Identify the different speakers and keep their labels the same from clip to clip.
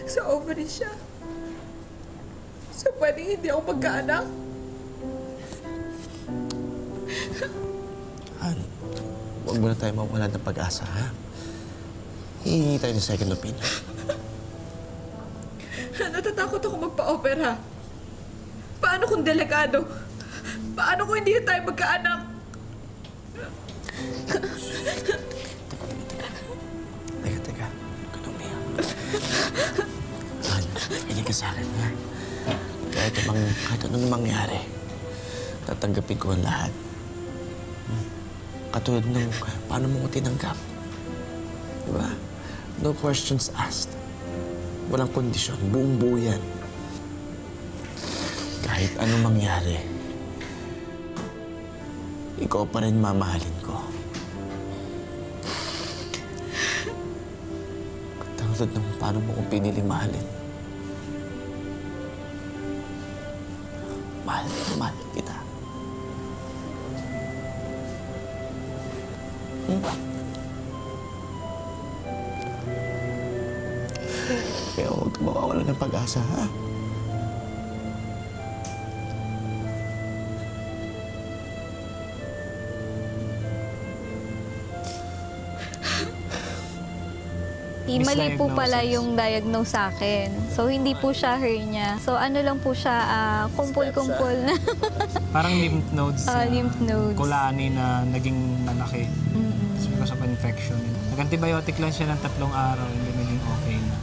Speaker 1: Sa ovary siya. So, pwedeng hindi ako magkaanak?
Speaker 2: Han, huwag mo na tayo mawala ng pag-asa, ha? Hihingi tayo ng second opinion.
Speaker 1: Natatakot ako magpa-opera. Paano kung delikado? Paano kung hindi tayo magkaanak?
Speaker 2: Teka. Kalumiya. Han, pinig ka sa akin, ha? Kahit anong mangyari, tatanggapin ko ang lahat. Katulad ng paano mo ko tinanggap. Diba? No questions asked. Walang kondisyon. Buong-buo yan. Kahit anong mangyari, ikaw pa rin mamahalin ko. Katulad ng paano mo ko pinili mahalin. Mahal kita. Kaya huwag ka mawawala ng pag-asa, ha?
Speaker 3: Mali po pala yung diagnose sa akin. So, hindi po siya hernia. So, ano lang po siya, kumpul-kumpul na.
Speaker 4: Parang lymph nodes.
Speaker 3: Lymph nodes.
Speaker 4: Kulani na naging malaki. Because of infection. Nag-antibiotic lang siya ng 3 araw, hindi naging okay na.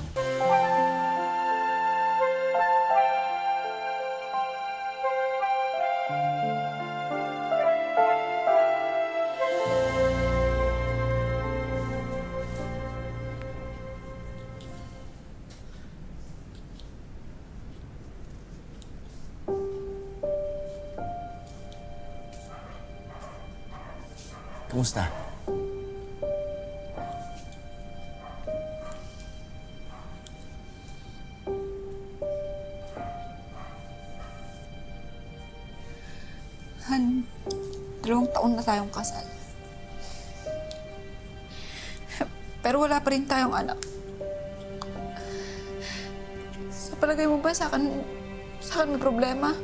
Speaker 2: Kumusta?
Speaker 1: Han, 2 taon na tayong kasal. Pero wala pa rin tayong anak. Sa palagay mo ba sa akin may problema?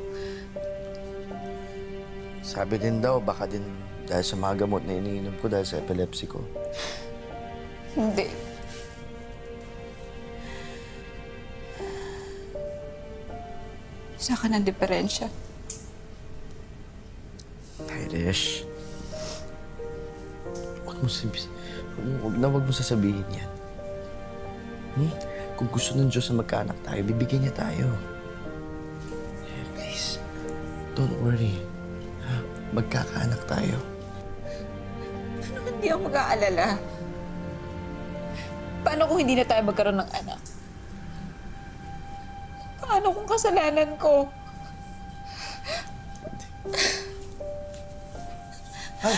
Speaker 2: Sabi din daw, baka din dahil sa mga gamot na iniinom ko dahil sa epilepsy ko.
Speaker 1: Hindi. Sa akin ang diferensya.
Speaker 2: Irish, huwag mo sasabihin yan. Kung gusto ng Diyos na magkaanak tayo, bibigyan niya tayo. Please, don't worry. Magkakaanak tayo.
Speaker 1: Ano hindi ako mag-aalala? Paano kung hindi na tayo magkaroon ng anak? Paano kung kasalanan ko?
Speaker 2: Han!